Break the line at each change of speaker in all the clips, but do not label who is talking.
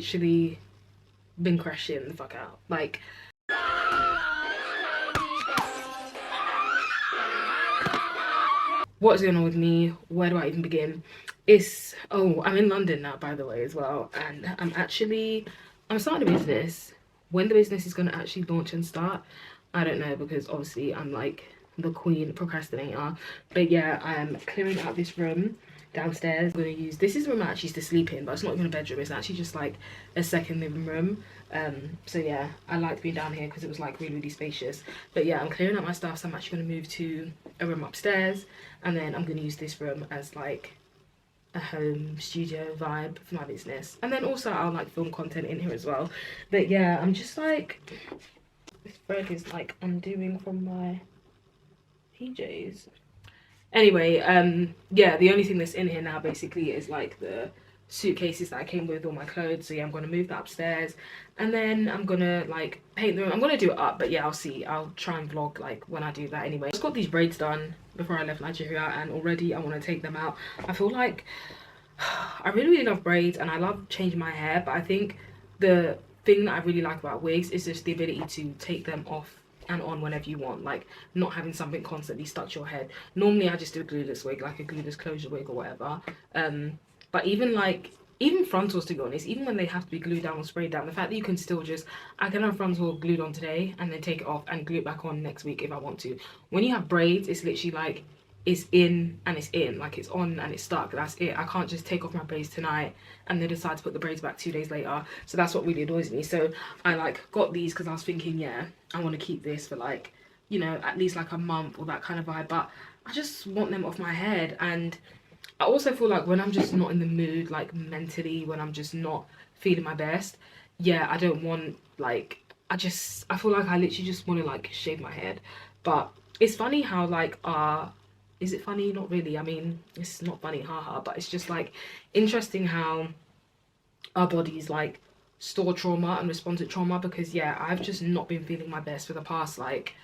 literally been crashing the fuck out. Like, what's going on with me? Where do I even begin? I'm in London now, by the way, as well, and I'm starting a business. When the business is going to actually launch and start, I don't know, because obviously I'm like the queen procrastinator. But yeah, I am clearing out this room downstairs. I'm going to use, this is the room I actually used to sleep in, but it's not even a bedroom, it's actually just like a second living room. So yeah, I liked being down here because it was like really spacious. But yeah, I'm clearing out my stuff, so I'm actually going to move to a room upstairs, and then I'm going to use this room as like a home studio vibe for my business. And then also I'll like film content in here as well. But yeah, I'm just like, this thread is like undoing from my PJs. Anyway, yeah, the only thing that's in here now basically is like the suitcases that I came with all my clothes. So yeah, I'm gonna move that upstairs, and then I'm gonna like paint the room. I'm gonna do it up, but yeah, I'll see. I'll try and vlog like when I do that. Anyway, I just got these braids done before I left Nigeria, and already I want to take them out. I feel like I really love braids and I love changing my hair, but I think the thing that I really like about wigs is just the ability to take them off and on whenever you want, like not having something constantly stuck to your head. Normally I just do a glueless wig, like a glueless closure wig or whatever, but even frontals, to be honest, even when they have to be glued down or sprayed down, the fact that you can still just, I can have frontal glued on today and then take it off and glue it back on next week if I want to. When you have braids, it's literally like it's in and it's in, like it's on and it's stuck, that's it. I can't just take off my braids tonight and then decide to put the braids back 2 days later. So that's what really annoys me. So I like got these because I was thinking, yeah, I want to keep this for like, you know, at least like a month or that kind of vibe, but I just want them off my head. And I also feel like when I'm just not in the mood, like mentally, when I'm just not feeling my best, yeah, I don't want like, I feel like I literally just want to like shave my head. But it's funny how like is it funny? Not really. I mean, it's not funny, haha, but it's just like interesting how our bodies like store trauma and respond to trauma. Because yeah, I've just not been feeling my best for the past like,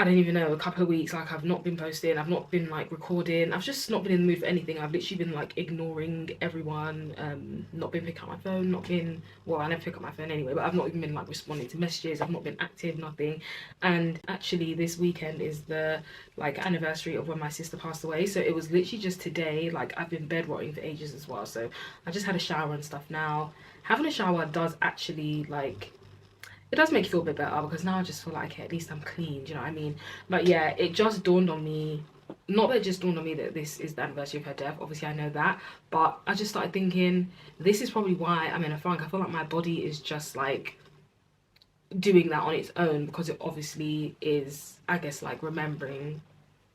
I don't even know, a couple of weeks. Like I've not been posting, I've not been like recording, I've just not been in the mood for anything. I've literally been like ignoring everyone, not been picking up my phone, not been, well, I never pick up my phone anyway, but I've not even been like responding to messages, I've not been active, nothing. And actually this weekend is the like anniversary of when my sister passed away, so it was literally just today. Like I've been bed rotting for ages as well, so I just had a shower and stuff now. Having a shower does actually like, it does make you feel a bit better, because now I just feel like, okay, at least I'm clean, do you know what I mean? But yeah, it just dawned on me, not that it just dawned on me that this is the anniversary of her death, obviously I know that, but I just started thinking, this is probably why I'm in a funk. I feel like my body is just like doing that on its own, because it obviously is, I guess, like remembering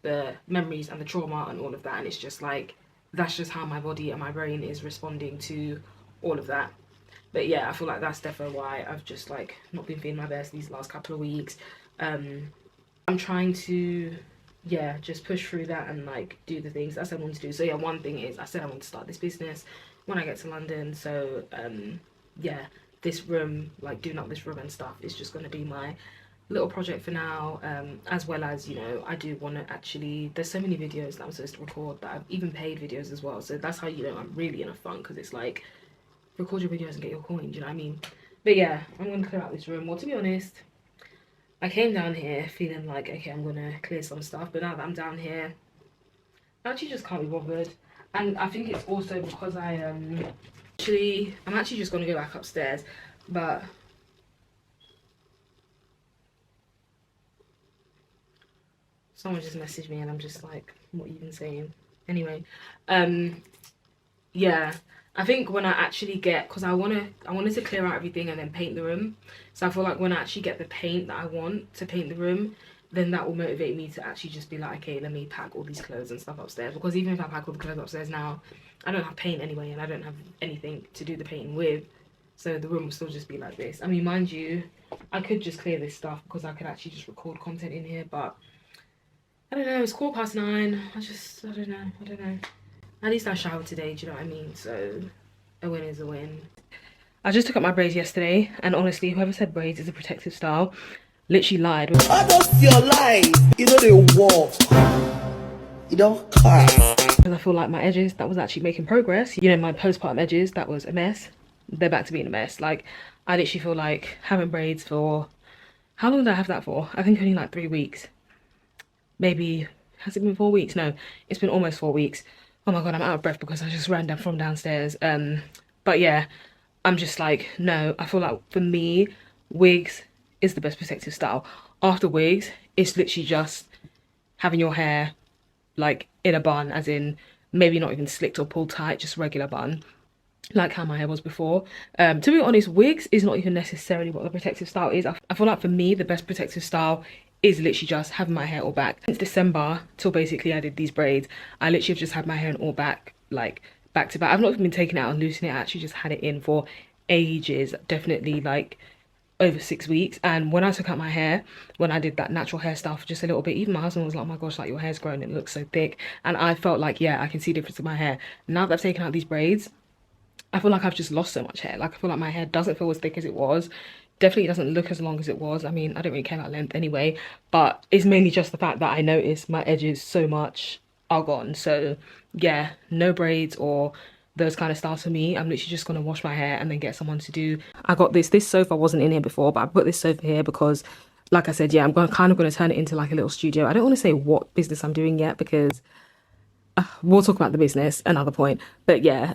the memories and the trauma and all of that, and it's just like, that's just how my body and my brain is responding to all of that. But yeah, I feel like that's definitely why I've just like not been feeling my best these last couple of weeks. I'm trying to, yeah, just push through that and like do the things that I said I wanted to do. So yeah, one thing is I said I want to start this business when I get to London. So yeah, this room, like doing up this room and stuff, is just going to be my little project for now, as well as, you know, I do want to actually, there's so many videos that I'm supposed to record, that I've even paid videos as well. So that's how, you know, I'm really in a funk, because it's like, record your videos and get your coin, do you know what I mean? But yeah, I'm gonna clear out this room. Well, to be honest, I came down here feeling like, okay, I'm gonna clear some stuff, but now that I'm down here, I actually just can't be bothered. And I think it's also because I'm actually just gonna go back upstairs, but someone just messaged me and I'm just like, what are you even saying? Anyway, yeah, I think when I actually get, because I wanted to clear out everything and then paint the room. So I feel like when I actually get the paint that I want to paint the room, then that will motivate me to actually just be like, okay, let me pack all these clothes and stuff upstairs. Because even if I pack all the clothes upstairs now, I don't have paint anyway, and I don't have anything to do the painting with. So the room will still just be like this. I mean, mind you, I could just clear this stuff because I could actually just record content in here, but I don't know, it's 9:15. I don't know. At least I showered today, do you know what I mean? So a win is a win. I just took up my braids yesterday, and honestly, whoever said braids is a protective style literally lied.
I just your life, you know, they walk, you don't cry.
Because I feel like my edges, that was actually making progress. You know, my postpartum edges, that was a mess. they're back to being a mess. Like, I literally feel like having braids for, how long did I have that for? I think only like 3 weeks. Maybe, has it been 4 weeks? No, it's been almost 4 weeks. Oh my god, I'm out of breath because I just ran down from downstairs. But yeah, I'm just like, no, I feel like for me, wigs is the best protective style. After wigs, it's literally just having your hair like in a bun, as in maybe not even slicked or pulled tight, just regular bun, like how my hair was before. To be honest, wigs is not even necessarily what the protective style is. I feel like for me, the best protective style is literally just having my hair all back. Since December till basically I did these braids, I literally have just had my hair in all back, like back to back. I've not even been taking it out and loosening it. I actually just had it in for ages, definitely like over 6 weeks. And when I took out my hair, when I did that natural hairstyle for just a little bit, even my husband was like, oh my gosh, like your hair's grown, it looks so thick. And I felt like, yeah, I can see a difference in my hair. Now that I've taken out these braids, I feel like I've just lost so much hair. Like, I feel like my hair doesn't feel as thick as it was. Definitely doesn't look as long as it was. I mean, I don't really care about length anyway, but it's mainly just the fact that I noticed my edges so much are gone. So yeah, no braids or those kind of styles for me. I'm literally just gonna wash my hair and then get someone to do. I got this sofa wasn't in here before, but I put this sofa here because, like I said, yeah, I'm kind of gonna turn it into like a little studio. I don't want to say what business I'm doing yet because we'll talk about the business another point. But yeah,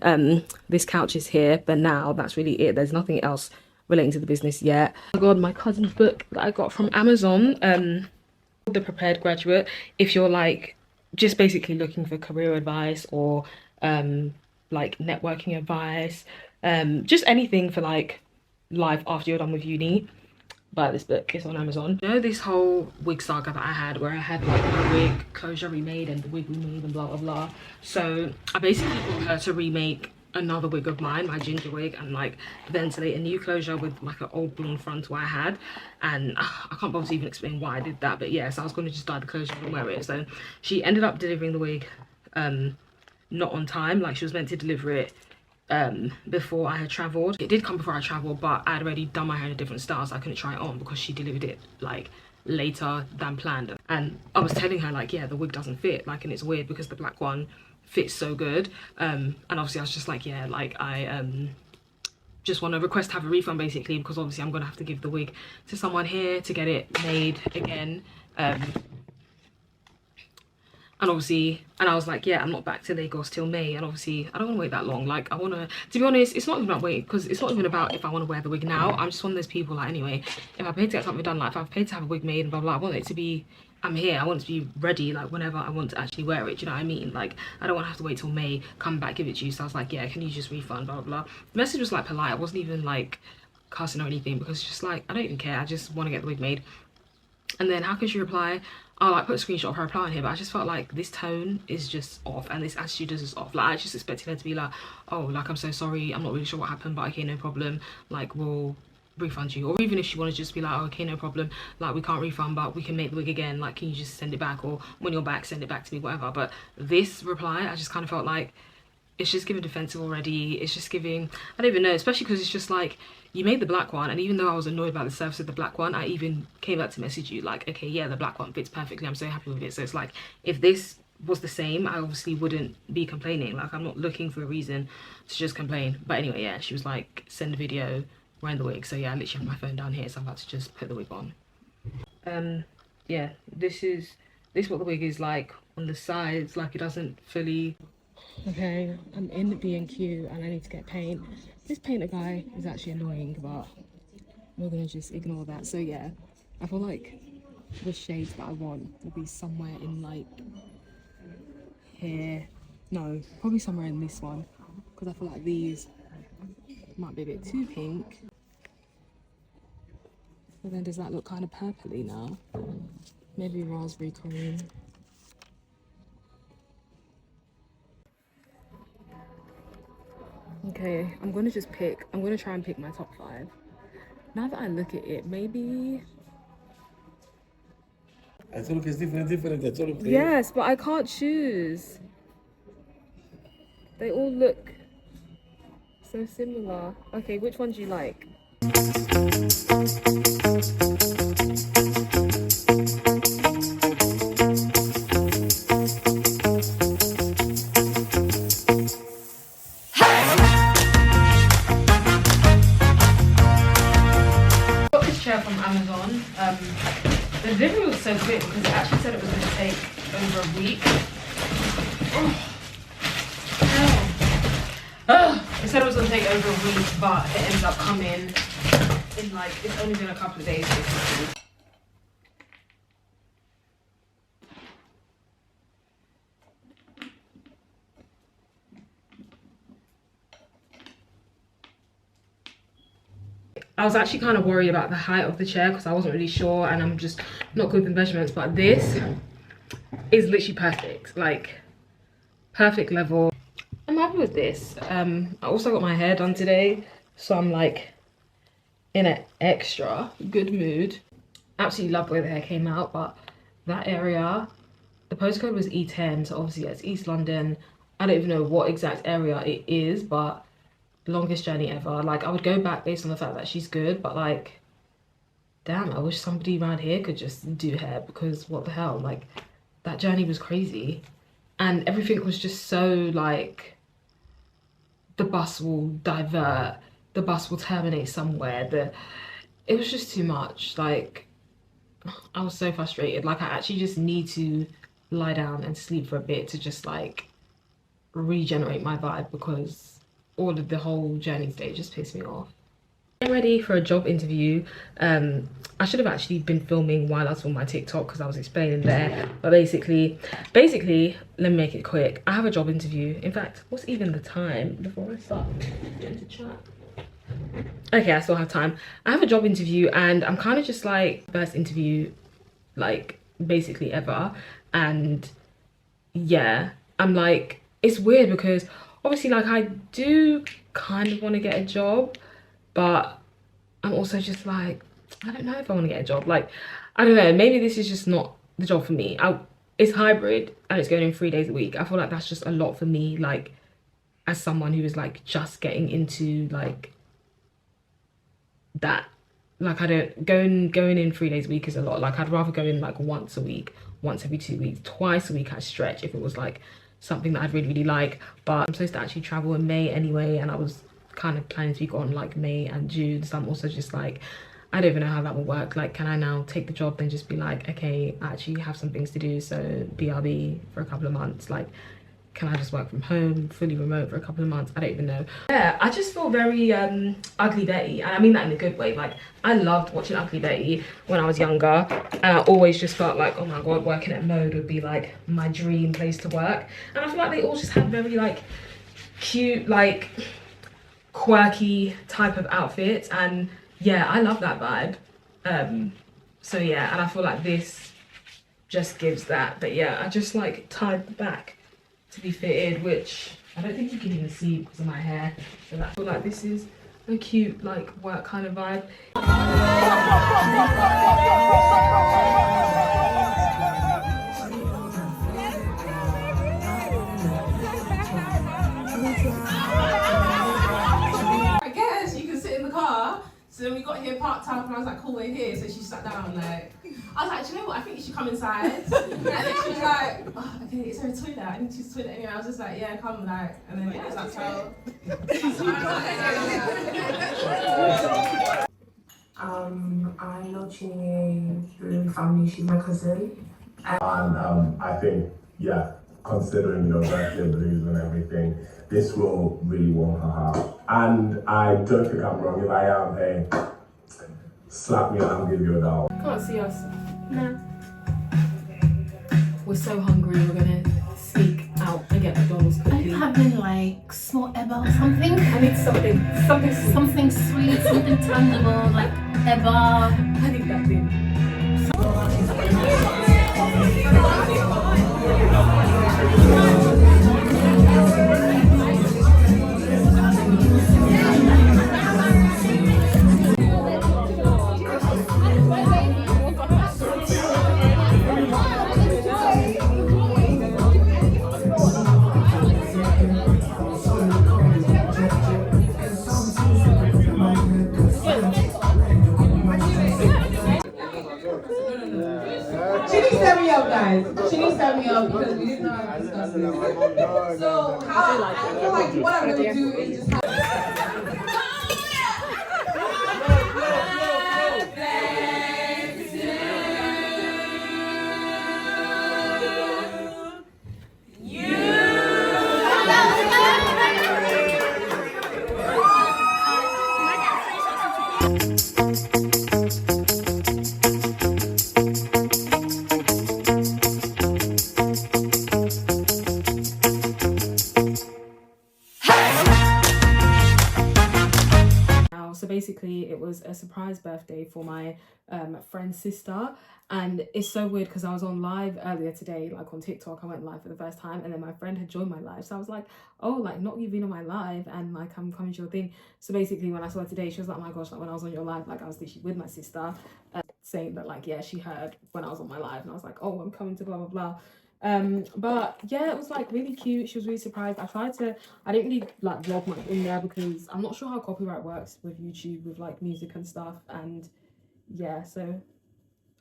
this couch is here, but now that's really it. There's nothing else relating to the business yet. Oh my god, my cousin's book that I got from Amazon, The Prepared Graduate. If you're like just basically looking for career advice or like networking advice, just anything for like life after you're done with uni, buy this book. It's on Amazon. You know, this whole wig saga that I had where I had like the wig closure remade and the wig remade and blah blah blah. So I basically got her to remake another wig of mine, my ginger wig, and like ventilate a new closure with like an old blonde front where I had. And I can't bother to even explain why I did that, but yeah, so I was going to just dye the closure and wear it. So she ended up delivering the wig not on time. Like, she was meant to deliver it before I had travelled. It did come before I travelled, but I had already done my hair in a different style, so I couldn't try it on because she delivered it like later than planned. And I was telling her like, yeah, the wig doesn't fit, like, and it's weird because the black one fits so good. And obviously I was just like, yeah, like I just want to request to have a refund basically, because obviously I'm gonna have to give the wig to someone here to get it made again. And obviously, and I was like, yeah, I'm not back to Lagos till May, and obviously I don't want to wait that long. Like, I want to be honest, it's not even about wait, because it's not even about if I want to wear the wig now. I'm just one of those people, like, anyway, if I paid to get something done, like if I've paid to have a wig made and blah blah, I want it to be, I'm here, I want it to be ready, like whenever I want to actually wear it, do you know what I mean? Like, I don't want to have to wait till May, come back, give it to you. So I was like, yeah, can you just refund, blah blah. The message was like polite, I wasn't even like cussing or anything, because it's just like, I don't even care, I just want to get the wig made. And then how could she reply? I'll like put a screenshot of her replying here, but I just felt like this tone is just off and this attitude is just off. Like, I just expected her to be like, oh, like, I'm so sorry, I'm not really sure what happened, but okay, no problem, like, we'll refund you. Or even if she wanted to just be like, oh, okay, no problem, like, we can't refund, but we can make the wig again, like, can you just send it back, or when you're back, send it back to me, whatever. But this reply, I just kind of felt like it's just giving defensive already. It's just giving, I don't even know, especially because it's just like, you made the black one, and even though I was annoyed about the surface of the black one, I even came back to message you like, okay, yeah, the black one fits perfectly, I'm so happy with it. So it's like, if this was the same, I obviously wouldn't be complaining. Like, I'm not looking for a reason to just complain. But anyway, yeah, she was like, send a video wearing the wig. So yeah, I literally have my phone down here, so I'm about to just put the wig on. Yeah, this is what the wig is like on the sides. Like, it doesn't fully. Okay, I'm in B&Q and I need to get paint. This painter guy is actually annoying, but we're gonna just ignore that. So yeah, I feel like the shades that I want will be somewhere in like here. No, probably somewhere in this one, because I feel like these might be a bit too pink. But then does that look kind of purpley now? Maybe raspberry cream. Okay, I'm gonna try and pick my top 5. Now that I look at it, maybe.
I told you it's different. I told you.
Yes, but I can't choose. They all look so similar. Okay, which one do you like? chair from Amazon. The delivery was so quick because it actually said it was going to take over a week. It said it was going to take over a week, but it ended up coming in like, it's only been a couple of days basically. I was actually kind of worried about the height of the chair because I wasn't really sure, and I'm just not good with measurements, but this is literally perfect, like perfect level. I'm happy with this. I also got my hair done today, so I'm like in an extra good mood. Absolutely love the way the hair came out, but that area, the postcode was E10, so obviously it's East London. I don't even know what exact area it is, but longest journey ever. Like, I would go back based on the fact that she's good, but like, damn, I wish somebody around here could just do hair, because what the hell, like, that journey was crazy, and everything was just so like, the bus will divert, the bus will terminate somewhere, it was just too much. Like, I was so frustrated. Like, I actually just need to lie down and sleep for a bit to just like regenerate my vibe, because all of the whole journey today just pissed me off. Getting ready for a job interview. I should have actually been filming while I was on my TikTok because I was explaining there, but basically let me make it quick. I have a job interview. In fact, what's even the time before I start getting to chat? Okay, I still have time. I have a job interview, and I'm kind of just like, first interview like basically ever, and yeah, I'm like, it's weird because obviously like I do kind of want to get a job, but I'm also just like, I don't know if I want to get a job. Like, I don't know, maybe this is just not the job for me. It's hybrid and it's going in 3 days a week. I feel like that's just a lot for me, like as someone who is like just getting into like that. Like, I don't, going in 3 days a week is a lot. Like, I'd rather go in like once a week, once every 2 weeks, twice a week at stretch if it was like something that I'd really like. But I'm supposed to actually travel in May anyway, and I was kind of planning to be gone like May and June, so I'm also just like, I don't even know how that will work. Like, can I now take the job and just be like, okay, I actually have some things to do, so BRB for a couple of months? Like, can I just work from home, fully remote for a couple of months? I don't even know. Yeah, I just feel very Ugly Betty, and I mean that in a good way. Like, I loved watching Ugly Betty when I was younger, and I always just felt like, oh my god, working at Mode would be like my dream place to work. And I feel like they all just had very like cute, like quirky type of outfits, and yeah, I love that vibe. So yeah, and I feel like this just gives that. But yeah, I just like tied the back to be fitted, which I don't think you can even see because of my hair. So I feel like this is a cute like work kind of vibe.
I guess you can sit in the car. So then we got here parked up, and I was like, cool, we're here. So she sat down, like, I was like, do you know what? I think you should come inside. And then she was like, oh, okay, is there a toilet? I need to use the toilet anyway. I was just like, yeah, come, like, and then yeah, that's how.
I know Chinny through family. She's my cousin.
And I think, yeah, considering your birthday blues and everything, this will really warm her heart. And I don't think I'm wrong. If I am, hey, slap me and I'll give you a dollar.
Can't see us. No. We're so hungry, we're gonna sneak out and get McDonald's quickly.
Are you having like small Eba or something?
I need something
Something sweet, something tangible, like Eba.
I think that thing.
She needs to set me up, guys. She needs to set me up because we didn't know how to discuss this. So how I feel like what I'm gonna do is just have
surprise birthday for my friend's sister, and it's so weird because I was on live earlier today, like on TikTok. I went live for the first time, and then my friend had joined my live, so I was like, oh, like, not you being on my live, and like I'm coming to your thing. So basically when I saw her today, she was like, oh my gosh, like when I was on your live, like I was literally with my sister, saying that like, yeah, she heard when I was on my live, and I was like, oh, I'm coming to blah blah blah. But yeah, it was like really cute. She was really surprised. I didn't really like vlog much in there because I'm not sure how copyright works with YouTube with like music and stuff, and yeah, so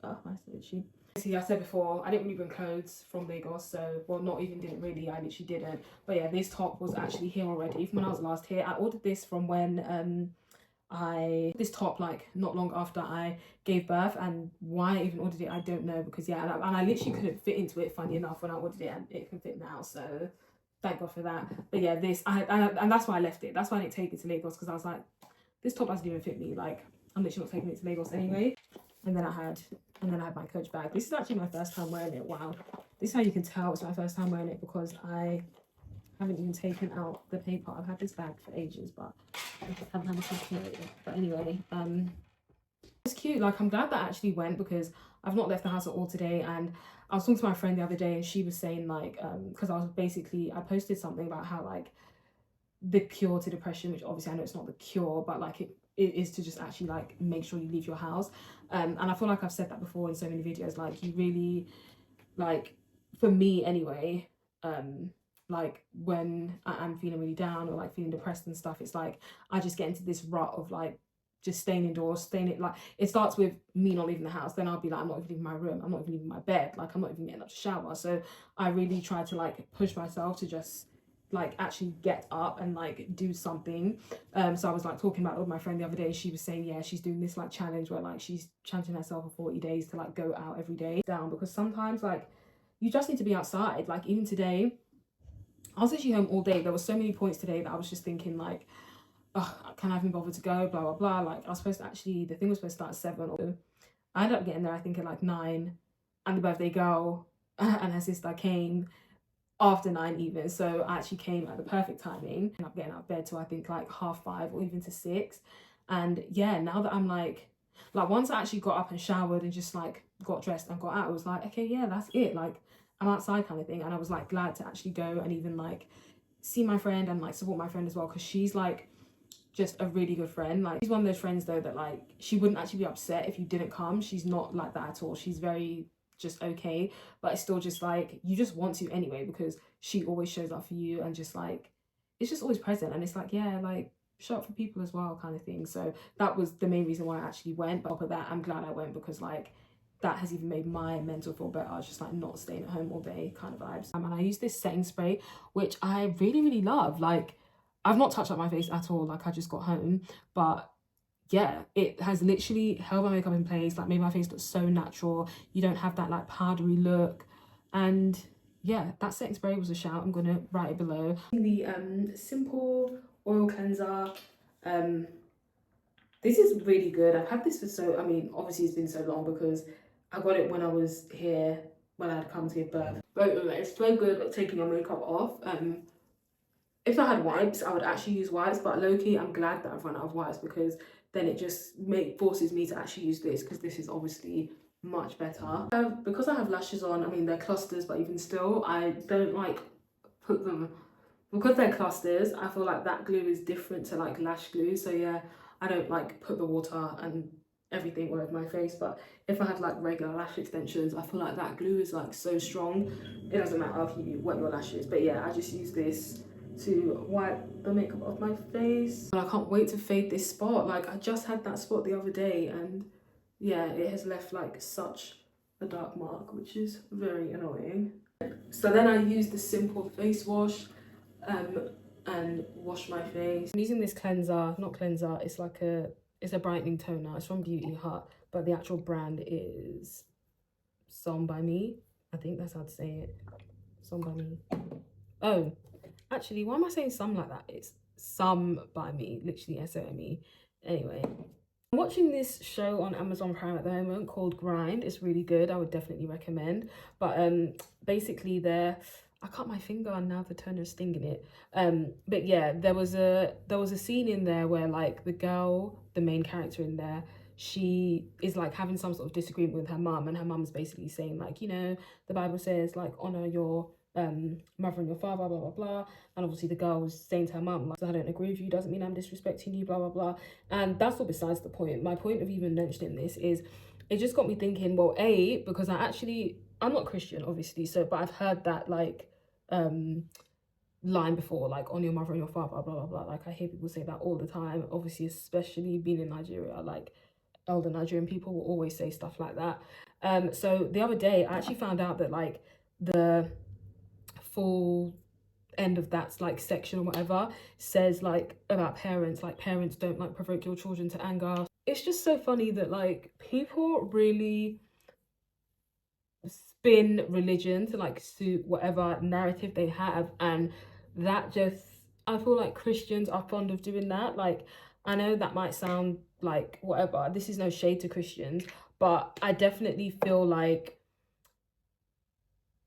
nice to meet you. See, I said before, I didn't really bring clothes from Lagos, so, well, not even didn't really, I literally didn't. But yeah, this top was actually here already from when I was last here. I ordered this from when this top like not long after I gave birth, and why I even ordered it I don't know, because yeah, and I literally couldn't fit into it, funny enough, when I ordered it, and it can fit now, so thank God for that. But yeah, this and that's why I left it. That's why I didn't take it to Lagos, because I was like, this top doesn't even fit me, like I'm literally not taking it to Lagos anyway. And then I had my Coach bag. This is actually my first time wearing it. Wow, this is how you can tell it's my first time wearing it, because I haven't even taken out the paper. I've had this bag for ages, but I just haven't had a chance to wear it. But anyway, it's cute. Like, I'm glad that I actually went, because I've not left the house at all today. And I was talking to my friend the other day, and she was saying like, because I posted something about how like the cure to depression, which obviously I know it's not the cure, but like it is to just actually like make sure you leave your house. And I feel like I've said that before in so many videos, like you really, like, for me anyway, like when I am feeling really down or like feeling depressed and stuff, it's like I just get into this rut of like just staying indoors, like it starts with me not leaving the house, then I'll be like, I'm not even leaving my room, I'm not even leaving my bed, like I'm not even getting up to shower. So I really try to like push myself to just like actually get up and like do something. So I was like talking about it with my friend the other day. She was saying, yeah, she's doing this like challenge where like she's challenging herself for 40 days to like go out every day down, because sometimes like you just need to be outside. Like even today I was actually home all day. There were so many points today that I was just thinking like, oh, can I even bother to go, blah blah blah. Like I was supposed to actually, the thing was supposed to start at 7, or I ended up getting there I think at like 9, and the birthday girl and her sister came after 9 even, so I actually came at the perfect timing, and I'm getting out of bed till I think like 5:30 or even to 6. And yeah, now that I'm like once I actually got up and showered and just like got dressed and got out, I was like, okay, yeah, that's it, like I'm outside kind of thing. And I was like glad to actually go and even like see my friend and like support my friend as well, because she's like just a really good friend. Like she's one of those friends though that like she wouldn't actually be upset if you didn't come. She's not like that at all. She's very just okay, but it's still just like you just want to anyway, because she always shows up for you and just like it's just always present. And it's like, yeah, like show up for people as well kind of thing. So that was the main reason why I actually went. But for that, I'm glad I went, because like that has even made my mental feel better. I was just like not staying at home all day kind of vibes. And I use this setting spray, which I really love. Like I've not touched up my face at all, like I just got home, but yeah, it has literally held my makeup in place, like made my face look so natural. You don't have that like powdery look. And yeah, that setting spray was a shout. I'm gonna write it below. The simple oil cleanser, this is really good. I've had this for so, I mean obviously it's been so long because I got it when I was here, when I had come to give birth, but it's so good at taking your makeup off. If I had wipes, I would actually use wipes, but low-key, I'm glad that I've run out of wipes, because then it just forces me to actually use this, because this is obviously much better. Because I have lashes on, I mean, they're clusters, but even still, I don't like put them, because they're clusters, I feel like that glue is different to like lash glue. So yeah, I don't like put the water and everything all over my face. But if I had like regular lash extensions, I feel like that glue is like so strong. It doesn't matter if you wet your lashes. But yeah, I just use this to wipe the makeup off my face. And I can't wait to fade this spot. Like I just had that spot the other day, and yeah, it has left like such a dark mark, which is very annoying. So then I use the simple face wash and wash my face. I'm using this cleanser, not cleanser, it's like it's a brightening toner. It's from Beauty Hut, but the actual brand is Som by Me. I think that's how to say it. Som by Me. Oh, actually, why am I saying some like that? It's Some by Me, literally SOME. Anyway, I'm watching this show on Amazon Prime at the moment called Grind. It's really good. I would definitely recommend. But basically I cut my finger and now the toner's stinging it. But yeah, there was a scene in there where like the girl, the main character in there, she is like having some sort of disagreement with her mum, and her mum's basically saying like, you know, the Bible says like honor your mother and your father, blah blah blah. And obviously the girl was saying to her mum like, I don't agree with you, doesn't mean I'm disrespecting you, blah blah blah. And that's all besides the point. My point of even mentioning this is it just got me thinking, well, because I'm not Christian obviously, so but I've heard that like line before, like on your mother and your father, blah blah blah. Like I hear people say that all the time, obviously, especially being in Nigeria, like elder Nigerian people will always say stuff like that. So the other day I actually found out that like the full end of that like section or whatever says like about parents, like parents don't like provoke your children to anger. It's just so funny that like people really spin religion to like suit whatever narrative they have, and that just, I feel like Christians are fond of doing that. Like I know that might sound like whatever, this is no shade to Christians, but I definitely feel like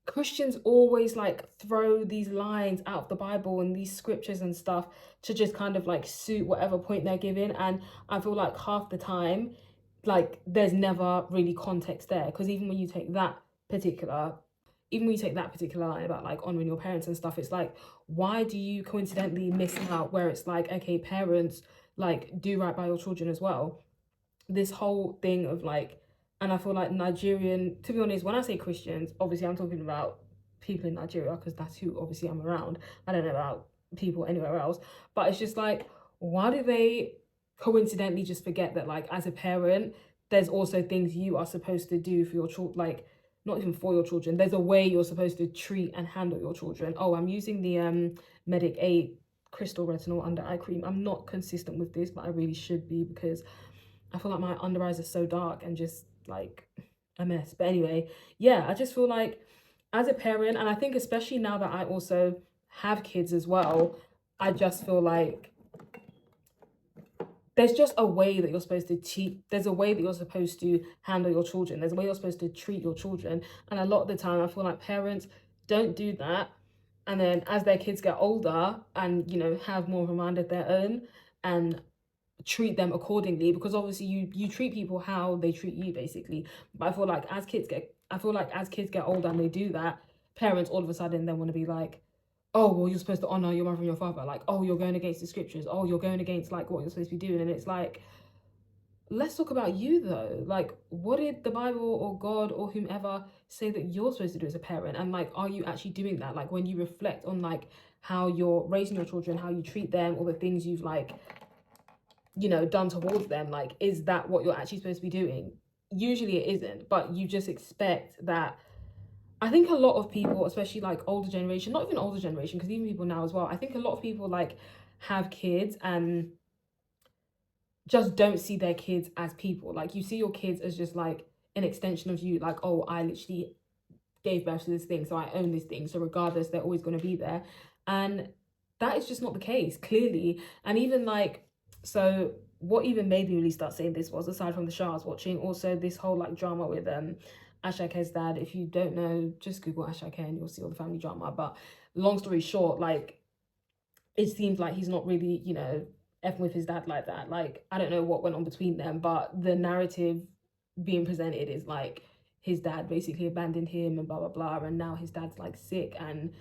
Christians always like throw these lines out of the Bible and these scriptures and stuff to just kind of like suit whatever point they're giving, and I feel like half the time like there's never really context there, because even when you take that particular line about like honoring your parents and stuff, it's like, why do you coincidentally miss out where it's like, okay, parents like do right by your children as well? This whole thing of like, and I feel like Nigerian, to be honest, when I say Christians, obviously I'm talking about people in Nigeria because that's who obviously I'm around. I don't know about people anywhere else, but it's just like, why do they coincidentally just forget that like as a parent there's also things you are supposed to do for your children, like not even for your children, there's a way you're supposed to treat and handle your children. Oh, I'm using the Medic 8 crystal retinol under eye cream. I'm not consistent with this, but I really should be, because I feel like my under eyes are so dark and just like a mess. But anyway, yeah, I just feel like as a parent, and I think especially now that I also have kids as well, I just feel like there's just a way that you're supposed to there's a way that you're supposed to handle your children, there's a way you're supposed to treat your children, and a lot of the time I feel like parents don't do that, and then as their kids get older and, you know, have more of a mind of their own and treat them accordingly, because obviously you treat people how they treat you basically. But I feel like as kids get older and they do that, parents all of a sudden then want to be like, oh well, you're supposed to honor your mother and your father, like, oh, you're going against the scriptures, oh, you're going against like what you're supposed to be doing. And it's like, let's talk about you though. Like, what did the Bible or God or whomever say that you're supposed to do as a parent? And like, are you actually doing that? Like when you reflect on like how you're raising your children, how you treat them, or the things you've like, you know, done towards them, like, is that what you're actually supposed to be doing? Usually it isn't, but you just expect that. I think a lot of people, especially like older generation, not even older generation, because even people now as well, I think a lot of people like have kids and just don't see their kids as people. Like you see your kids as just like an extension of you, like, oh, I literally gave birth to this thing, so I own this thing, so regardless they're always going to be there. And that is just not the case, clearly. And even like, so what even made me really start saying this was, aside from the show I was watching, also this whole like drama with Ashake's dad. If you don't know, just Google Ashake and you'll see all the family drama. But long story short, like it seems like he's not really, you know, effing with his dad like that. Like I don't know what went on between them, but the narrative being presented is like his dad basically abandoned him and blah blah blah, and now his dad's like sick, and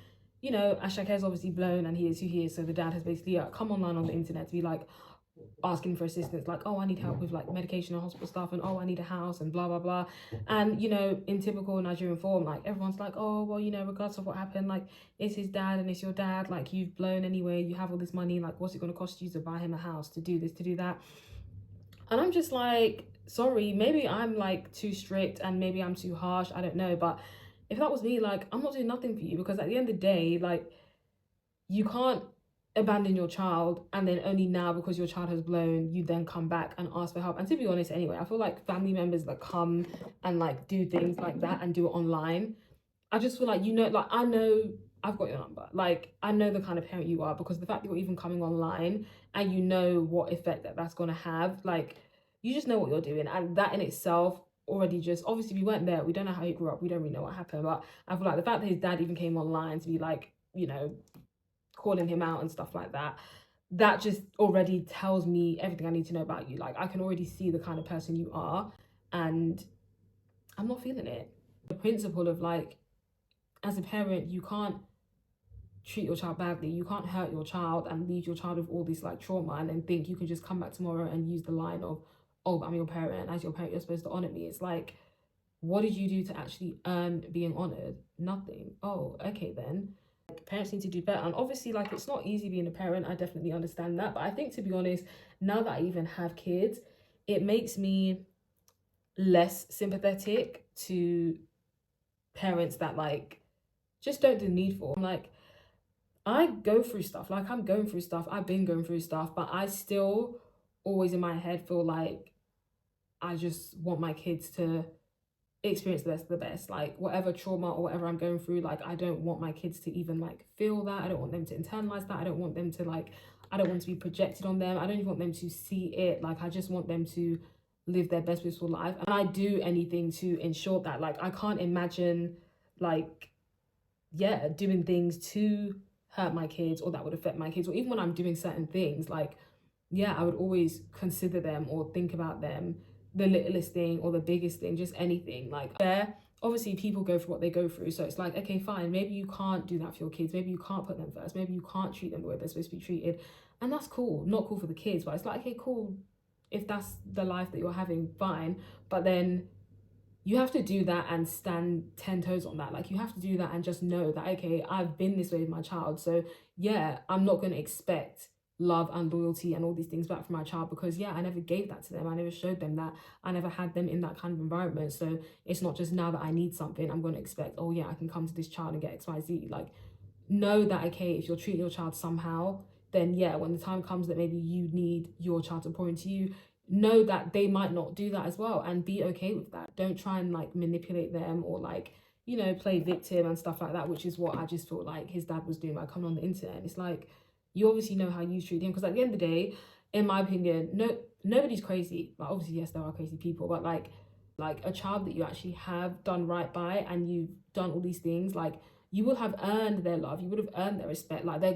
you know, Ashake is obviously blown and he is who he is, so the dad has basically come online on the internet to be like asking for assistance, like, oh, I need help with like medication and hospital stuff, and oh, I need a house and blah blah blah. And you know, in typical Nigerian form, like everyone's like, oh well, you know, regardless of what happened, like it's his dad and it's your dad, like you've blown anyway, you have all this money, like what's it going to cost you to buy him a house, to do this, to do that? And I'm just like, sorry, maybe I'm like too strict and maybe I'm too harsh, I don't know, but if that was me, like I'm not doing nothing for you, because at the end of the day, like you can't abandon your child and then only now because your child has blown you then come back and ask for help. And to be honest anyway, I feel like family members that come and like do things like that and do it online, I just feel like, you know, like I know I've got your number, like I know the kind of parent you are, because the fact that you're even coming online and you know what effect that's going to have, like you just know what you're doing, and that in itself already just, obviously we weren't there, we don't know how he grew up, we don't really know what happened, but I feel like the fact that his dad even came online to be like, you know, calling him out and stuff like that, that just already tells me everything I need to know about you. Like, I can already see the kind of person you are, and I'm not feeling it. The principle of like, as a parent, you can't treat your child badly. You can't hurt your child and leave your child with all this like trauma and then think you can just come back tomorrow and use the line of, oh, but I'm your parent, and as your parent, you're supposed to honor me. It's like, what did you do to actually earn being honored? Nothing. Oh, okay then. Like, parents need to do better. And obviously, like, it's not easy being a parent. I definitely understand that. But I think, to be honest, now that I even have kids, it makes me less sympathetic to parents that like just don't do the needful. Like, I go through stuff. Like, I'm going through stuff. I've been going through stuff, but I still always in my head feel like I just want my kids to experience the best. Like, whatever trauma or whatever I'm going through, like, I don't want my kids to even like feel that. I don't want them to internalize that. I don't want them to like, I don't want to be projected on them. I don't even want them to see it. Like, I just want them to live their best blissful life. And I do anything to ensure that. Like, I can't imagine like, yeah, doing things to hurt my kids or that would affect my kids, or even when I'm doing certain things, like, yeah, I would always consider them or think about them, the littlest thing or the biggest thing, just anything. Like, there, obviously people go through what they go through, so it's like, okay, fine, maybe you can't do that for your kids, maybe you can't put them first, maybe you can't treat them the way they're supposed to be treated, and that's cool. Not cool for the kids, but it's like, okay, cool, if that's the life that you're having, fine. But then you have to do that and stand 10 toes on that. Like, you have to do that and just know that, okay, I've been this way with my child, so yeah, I'm not going to expect love and loyalty and all these things back from my child, because yeah, I never gave that to them. I never showed them that. I never had them in that kind of environment. So it's not just now that I need something, I'm going to expect, oh yeah, I can come to this child and get XYZ. Like, know that, okay, if you're treating your child somehow, then yeah, when the time comes that maybe you need your child to pour into you, know that they might not do that as well, and be okay with that. Don't try and like manipulate them or like, you know, play victim and stuff like that, which is what I just feel like his dad was doing by coming on the internet. And it's like, you obviously know how you treat him, because at the end of the day, in my opinion, nobody's crazy. Like, obviously, yes, there are crazy people, but like a child that you actually have done right by and you've done all these things, like, you will have earned their love, you would have earned their respect. Like, they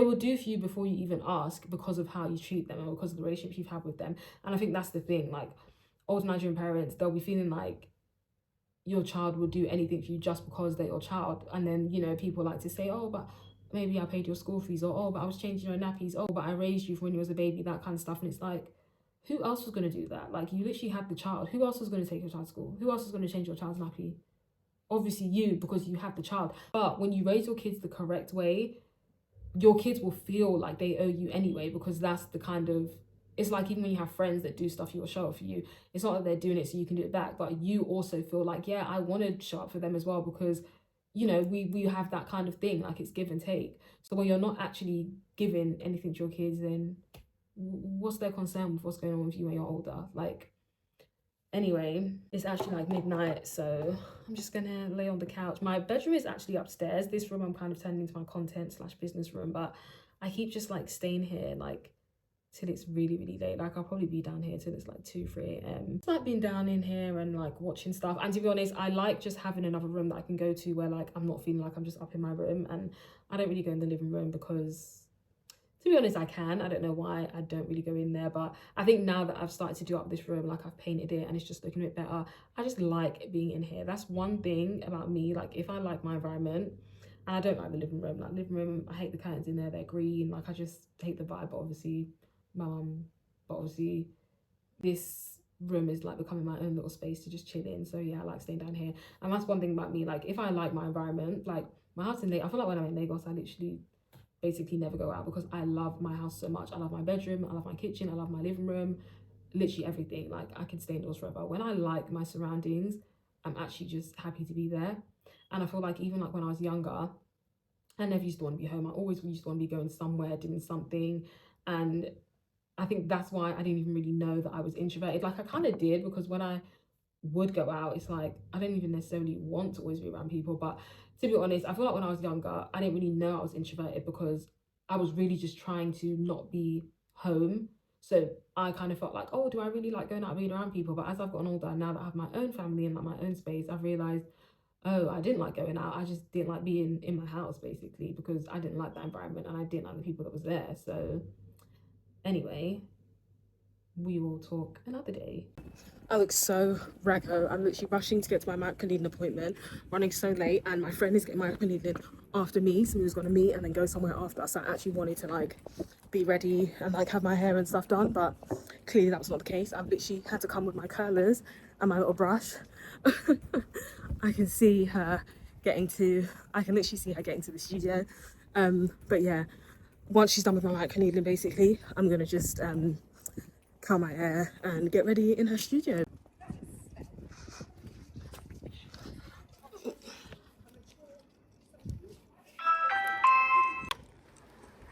will do for you before you even ask, because of how you treat them and because of the relationship you've had with them. And I think that's the thing. Like, old Nigerian parents, they'll be feeling like your child will do anything for you just because they're your child. And then, you know, people like to say, oh, but maybe I paid your school fees, or oh, but I was changing your nappies, oh, but I raised you from when you was a baby, that kind of stuff. And it's like, who else was going to do that? Like, you literally had the child. Who else was going to take your child to school? Who else was going to change your child's nappy? Obviously you, because you have the child. But when you raise your kids the correct way, your kids will feel like they owe you anyway, because that's the kind of, it's like even when you have friends that do stuff, you'll show up for you. It's not that they're doing it so you can do it back, but you also feel like, yeah, I want to show up for them as well, because, you know, we have that kind of thing, like, it's give and take. So when you're not actually giving anything to your kids, then what's their concern with what's going on with you when you're older? Like, anyway, it's actually like midnight, so I'm just gonna lay on the couch. My bedroom is actually upstairs. This room I'm kind of turning into my content / business room, but I keep just like staying here like till it's really, really late. Like, I'll probably be down here till it's like 2-3 a.m. It's like being down in here and like watching stuff. And to be honest, I like just having another room that I can go to where like I'm not feeling like I'm just up in my room. And I don't really go in the living room because, to be honest, I can. I don't know why I don't really go in there, but I think now that I've started to do up this room, like, I've painted it and it's just looking a bit better, I just like being in here. That's one thing about me. Like, if I like my environment, and I don't like the living room. Like, living room, I hate the curtains in there, they're green. Like, I just hate the vibe. But obviously but obviously this room is like becoming my own little space to just chill in. So yeah, I like staying down here. And that's one thing about me. Like, if I like my environment, like my house in Lagos, I feel like when I'm in Lagos, I literally basically never go out, because I love my house so much. I love my bedroom, I love my kitchen, I love my living room, literally everything. Like, I could stay indoors forever. When I like my surroundings, I'm actually just happy to be there. And I feel like even like when I was younger, I never used to want to be home. I always used to want to be going somewhere, doing something. And I think that's why I didn't even really know that I was introverted. Like, I kind of did, because when I would go out, it's like I don't even necessarily want to always be around people. But to be honest, I feel like when I was younger, I didn't really know I was introverted, because I was really just trying to not be home. So I kind of felt like, oh, do I really like going out and being around people? But as I've gotten older, now that I have my own family and like my own space, I've realized oh, I didn't like going out. I just didn't like being in my house, basically, because I didn't like that environment and I didn't like the people that was there. So anyway, we will talk another day. I look so raggo. I'm literally rushing to get to my microneedling appointment, running so late, and my friend is getting microneedling after me, so we was gonna meet and then go somewhere after. So I actually wanted to like be ready and like have my hair and stuff done, but clearly that was not the case. I've literally had to come with my curlers and my little brush. I can see her getting to, I can literally see her getting to the studio. But yeah, once she's done with my microneedling, basically, I'm gonna just curl my hair and get ready in her studio.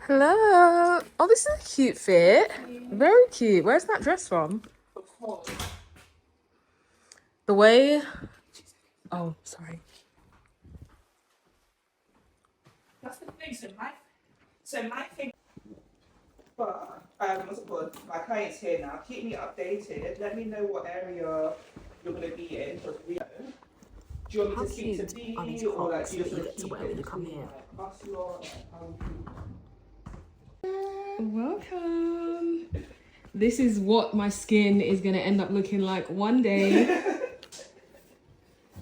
Hello. Oh, this is a cute fit. Very cute. Where's that dress from? The way. Oh, sorry.
That's the thing. So my thing. But what's it called? My client's here now. Keep me updated. Let me know what area you're gonna be in. Because we know. Do you want me to speak to B or like do you just want to keep it between like us lot?
Welcome. This is what my skin is gonna end up looking like one day.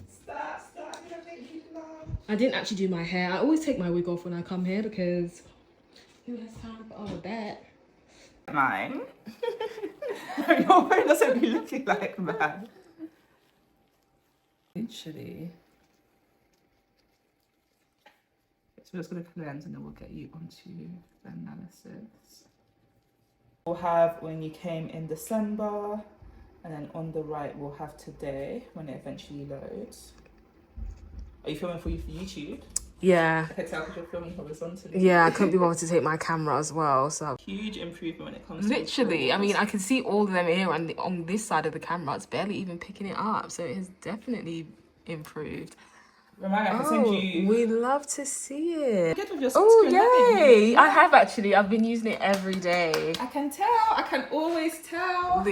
Stop, you don't make me laugh.
I didn't actually do my hair. I always take my wig off when I come here because who has time for all of that?
Mine. Your hair doesn't be looking like that.
Literally.
So we're just going to cleanse and then we'll get you onto the analysis. We'll have when you came in December, and then on the right we'll have today when it eventually loads. Are you filming for YouTube?
Yeah.
I can tell because you're filming horizontally.
Yeah, I couldn't be bothered to take my camera as well, so.
Huge improvement when it comes
Literally,
to
I mean, I can see all of them here and on this side of the camera, it's barely even picking it up, so it has definitely improved.
Remind me, I can send you.
We love to see it.
Good with your
Oh,
sunscreen, haven't you?
yay! I have actually. I've been using it every day.
I can tell. I can always tell.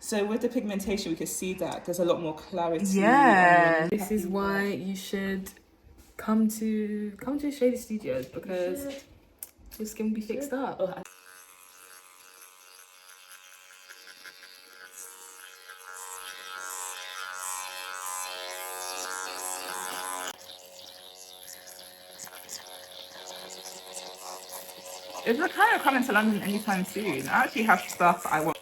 So with the pigmentation, we can see that there's a lot more clarity.
Yeah. This is why you should come to Isedas Studios, because your skin will be fixed up.
If you're kind of coming to London anytime soon, I actually have stuff I want.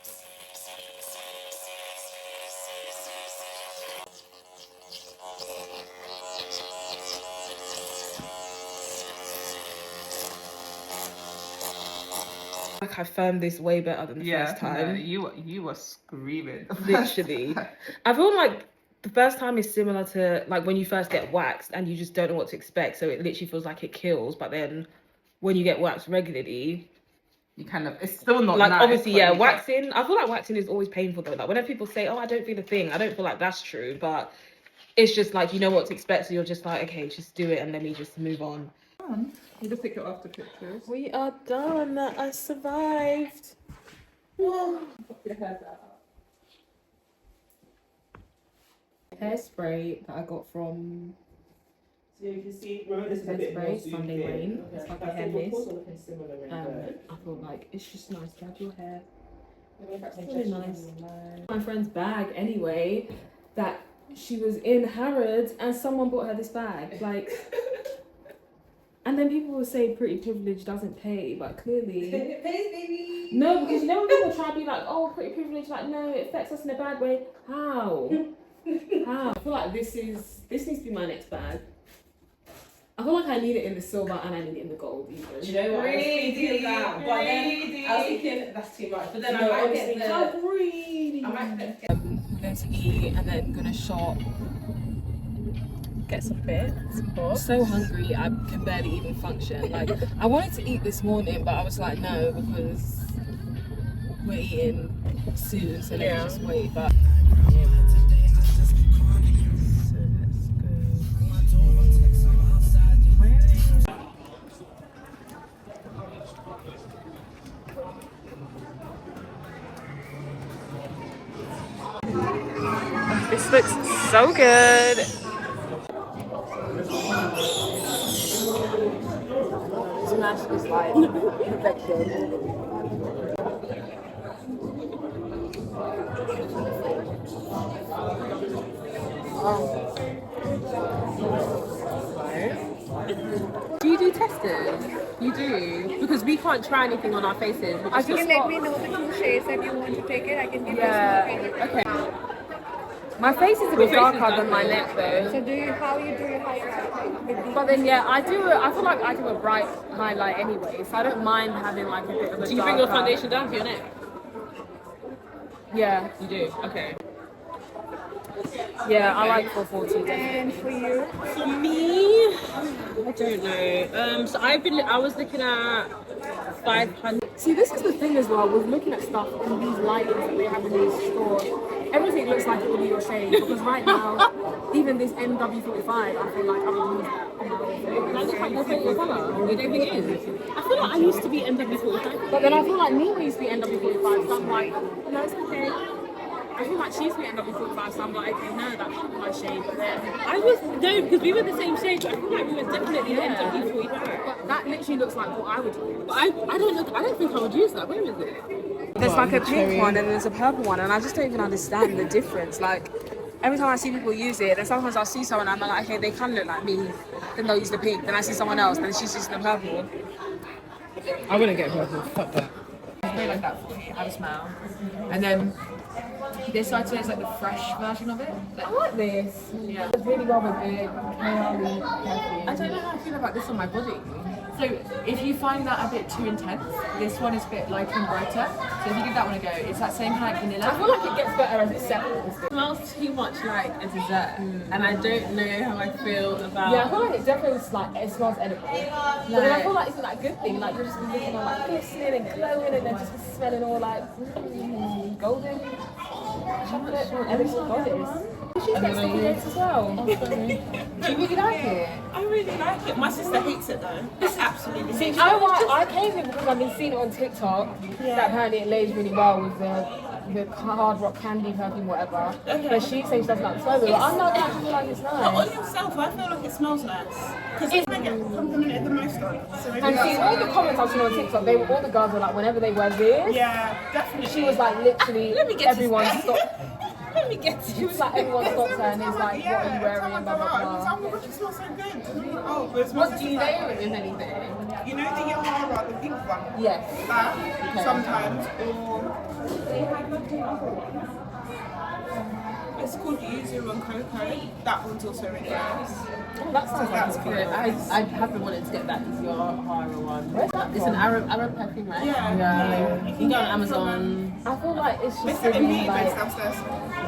Like I filmed this way better than the first time.
No, you were screaming.
Literally. I feel like the first time is similar to like when you first get waxed and you just don't know what to expect. So it literally feels like it kills, but then when you get waxed regularly,
You kind of, it's still not
like
nice,
obviously,
but
yeah,
you
waxing. I feel like waxing is always painful though. Like whenever people say, "Oh, I don't feel a thing," I don't feel like that's true. But it's just like you know what to expect, so you're just like, okay, just do it, and let me just move on.
You just take your after pictures.
We are done. I survived. Hairspray that I got from
So you can see, remember this is a bit more
Hairspray,
zoomed
Sunday
in.
Rain. It's like a hair
Your
mist.
pores are looking similar in there.
I feel like it's just nice to have your hair.
It's
really nice. My friend's bag anyway, that she was in Harrods and someone bought her this bag, like. And then people will say pretty privilege doesn't pay, but clearly
It pays, baby.
no, because you know when people try to be like, oh, pretty privilege, like no, it affects us in a bad way. How? How? I feel like this needs to be my next bag. I feel like I need it in the silver and I need it in the gold even.
Do you know what? I was thinking that, but then I was thinking that's too much. But then I might get the.
how greedy.
I might get.
I'm going to eat and then gonna shop, get some bits. I'm so hungry, I can barely even function. Like I wanted to eat this morning, but I was like, no, because we're eating soon, so let me just wait. But This looks so good. Smash is like perfection.
Do you do testing? You do? Because we can't try anything on our faces.
If you can let me know the 2 shades that you want to take it, I can give you some.
Okay.
My face is a bit
face is
darker than my
darker.
neck though.
So how you do your highlight?
But then yeah, I feel like I do a bright highlight anyway, so I don't mind having like a bit of a
Do you bring your
darker-
foundation down to your neck?
Yeah.
You do? Okay.
Yeah, I like 440.
And for you?
For me, I don't know. So I was looking at 500.
See, this is the thing as well with looking at stuff in these lightings that they have in these stores. Everything looks like it will be your shade because right now, even this NW45, I feel like I would use that on my whole face.
That looks like your favourite colour. You don't think it is? I feel like I used to be NW45.
But then I feel like Nima used to be NW45, so I'm like, no, it's okay. I feel like she used to be NW45, so I'm like, okay, no, that should be my shade. But then
No, because we were the same shade. I feel like we were definitely NW45.
but that literally looks like what I would use.
But I don't think I would use that. Where is it?
There's like a pink one and there's a purple one, and I just don't even understand the difference. Like, every time I see people use it, then sometimes I'll see someone and I'm like, okay, they can look like me, then they'll use the pink. Then I see someone else, then she's using the purple.
I wouldn't get purple. Fuck that. Something like that for me. Have a smile. And then this side is like the fresh version of it.
I like this.
Yeah.
It's really well with the kayali perfume.
I don't know how I feel about this on my body. So if you find that a bit too intense, this one is a bit lighter and brighter. So if you give that one a go, it's that same kind of like vanilla.
I feel like it gets better as it settles.
It smells too much like a dessert, and I don't know how I feel about.
Yeah, I feel like it definitely smells edible. But then I feel like it's not a good thing. Like you're just looking all like glistening and glowing, and then just smelling all like golden chocolate, and it's goddess. She's got sticky notes as well. Do you really like it?
I really like it. My sister hates it though. It's absolutely.
See, I came here because I've been seeing it on TikTok. That apparently it lays really well with the hard rock candy perfume, whatever.
Okay.
But she says she doesn't like the smell of it. But I'm not actually like it's
But on
nice.
yourself, I feel like it smells nice. Because I get complimented the most on. So maybe
And see,
that's
all the comments I've seen on TikTok, all the girls were like, whenever they wear this,
yeah, definitely.
she was like, literally,
Let me get
everyone
this.
stopped.
Let me get to
She was like, everyone stops her and is like, what are you wearing? And blah, blah, blah.
Oh my gosh, it smells so good. Oh, but it smells
What do you layer it with anything?
You know the Yahara, the pink one?
Yes.
That, sometimes, or... It's called Yuzu and Cocoa. That one's also really nice.
Oh, that sounds like
That's
it's
good.
good.
I have been wanting to get that Yahara one.
Where's that
It's
from?
an Arab perfume, right?
Yeah.
You can go on Amazon.
I feel like it's just
It's in
really
the
like...
downstairs.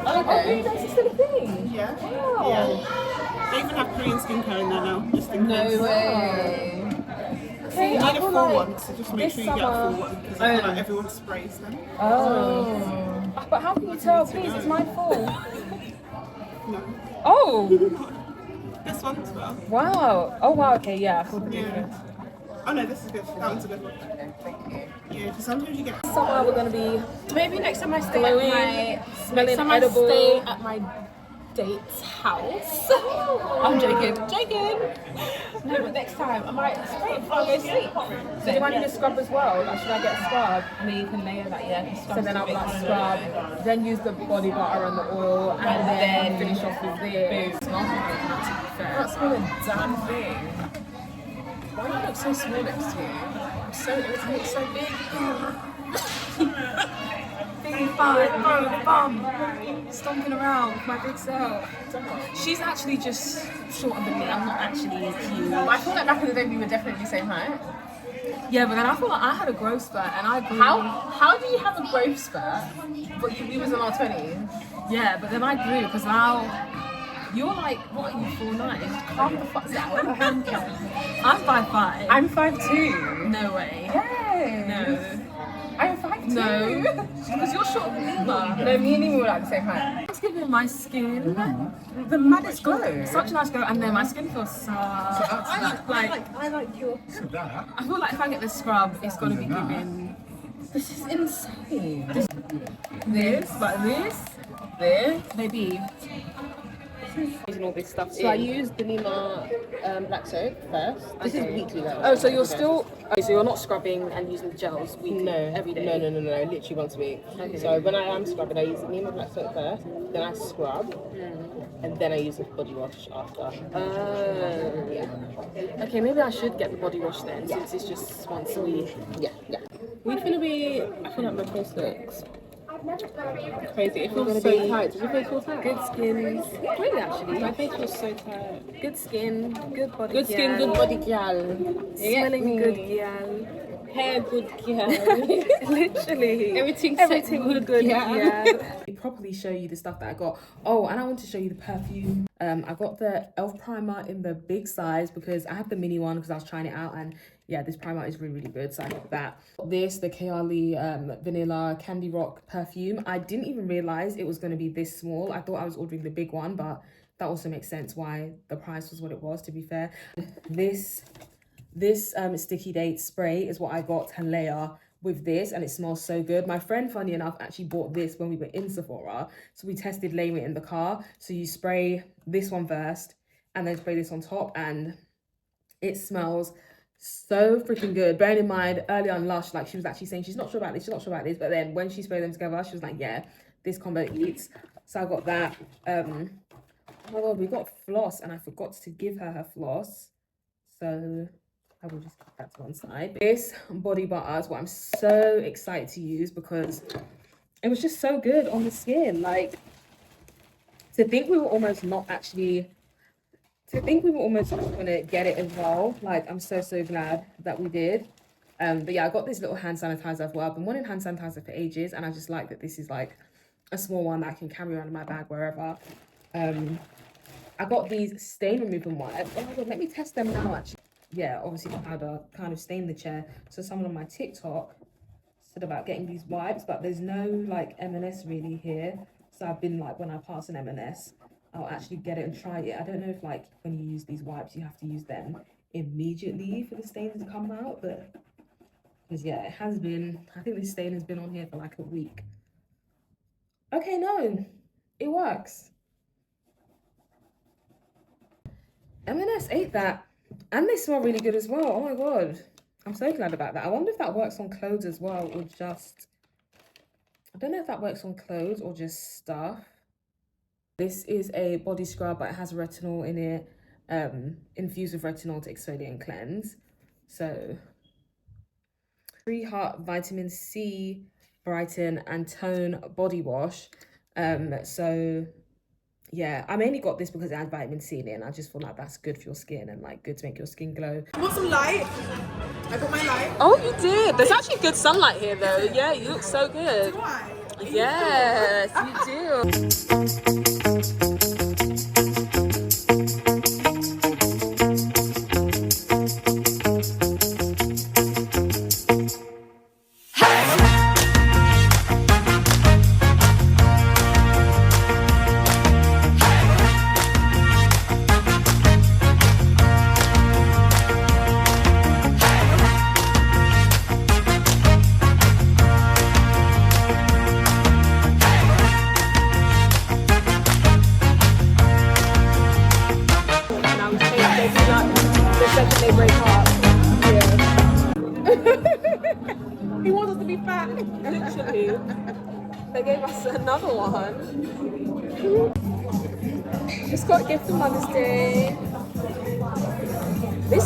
Oh,
Okay.
that's just a thing.
Yeah.
Wow.
Yeah. They even have Korean skincare in there now. Just in
No
case.
way. Okay,
You
I
need a
feel
full
like
one, so just make
this
sure you get a
summer-
full one because I feel like everyone sprays them.
Oh. But how can you tell? Please, it's my fault.
No.
Oh.
This one as well.
Wow. Oh wow. Okay. Yeah. I feel the
Yeah.
difference.
Oh no, this is good. That one's a good one.
Okay. Thank you.
Yeah, because sometimes you get.
Summer we're gonna be
Maybe next time I stay
glowing, smelling
next time I
edible.
stay at my date's house. I'm joking. No, but next time I might spray it before I go to sleep.
So do I need a scrub as well? Like, should I get a scrub?
And then you can layer that, yeah.
So then I would like scrub, then use the body butter and the oil, and then finish off with this.
That's not a damn thing. Why do you look so small next to you? I'm so irritated. It's so big.
Big five, bum, stomping around with my big self.
She's actually just shorter than me. I'm not actually huge.
But I feel like back in the day we were definitely the same height. Yeah, but then I feel like I had a growth spurt and I grew.
How do you have a growth spurt?
But we was in our 20s. Yeah, but then I grew because now you're like, what are you, 4'9"? Calm the fuck down. I'm 5'5".
I'm 5'2".
No way.
Yeah.
No.
I'm 5'2".
No. Because you're shorter than Nima. No, me and Nima were like the same height. It's giving my skin
The maddest glow.
such a nice glow, and then my skin feels so
I like your.
I feel like if I get the scrub, it's gonna be giving.
This is insane.
This, but this, baby. Using all this stuff.
So I use the Nima black soap first. This is weekly though.
Oh, so you're still. Okay, so you're not scrubbing and using the gels weekly?
No,
every day.
No, literally once a week.
Okay.
So when I am scrubbing, I use the Nima black soap first, then I scrub, and then I use the body wash after.
Yeah. Okay, maybe I should get the body wash then, since it's just once a week.
Yeah. We're gonna be. I feel like my face looks crazy. It feels so tight. Does your face feel tight?
Good skin. Really, actually.
My face feels so tight.
Good skin, good body.
Good skin, good body, girl.
Smelling good, girl.
Hair good, girl.
Literally.
Everything
good,
girl.
yeah. Properly show you the stuff that I got. Oh, and I want to show you the perfume. I got the e.l.f. primer in the big size because I have the mini one because I was trying it out, and yeah, this primer is really good, so I got that. This, the Kayali vanilla candy rock perfume. I didn't even realize it was going to be this small. I thought I was ordering the big one, but that also makes sense why the price was what it was, to be fair. This sticky date spray is what I got to layer with this, and it smells so good. My friend, funny enough, actually bought this when we were in Sephora, so we tested laying it in the car. So you spray this one first and then spray this on top, and it smells so freaking good. Bearing in mind, earlier on Lush, like, she was actually saying she's not sure about this, but then when she sprayed them together, she was like, yeah, this combo eats. So I got that. Oh my god, we got floss, and I forgot to give her floss, so I will just put that to one side. This body butter is what I'm so excited to use because it was just so good on the skin. Like, to think we were almost gonna get it as well. Like, I'm so glad that we did. But yeah, I got this little hand sanitizer as well. I've been wanting hand sanitizer for ages, and I just like that this is like a small one that I can carry around in my bag wherever. I got these stain removing wipes. Oh my god, let me test them now actually. Yeah, obviously the powder kind of stained the chair. So someone on my TikTok said about getting these wipes, but there's no like M&S really here. So I've been like, when I pass an M&S, I'll actually get it and try it. I don't know if like when you use these wipes, you have to use them immediately for the stains to come out, but because yeah, it has been, I think this stain has been on here for like a week. Okay, no, it works. M&S ate that. And they smell really good as well. Oh my god. I'm so glad about that. I wonder if that works on clothes as well, or just... I don't know if that works on clothes or just stuff. This is a body scrub, but it has retinol in it. Infused with retinol to exfoliate and cleanse. So, 3 Heart Vitamin C Brighten and Tone Body Wash. So... yeah, I mainly got this because it has vitamin C in it, and I just feel like that's good for your skin and like good to make your skin glow.
You want some light? I got my light.
Oh, you did. There's actually good sunlight here though. Yeah, you look so good.
Do I?
Yes, you do. They break up. Yeah.
He wants us to be fat.
Literally. They gave us another one. Just got a gift for Mother's Day.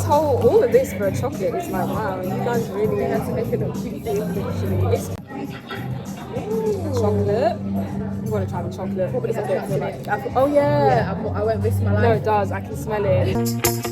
All of this for a chocolate is like, wow, you guys really had to make it look cute, literally. It's chocolate. You want to try the chocolate? What does it feel like? Oh yeah.
I won't risk my life.
No, it does. I can smell it.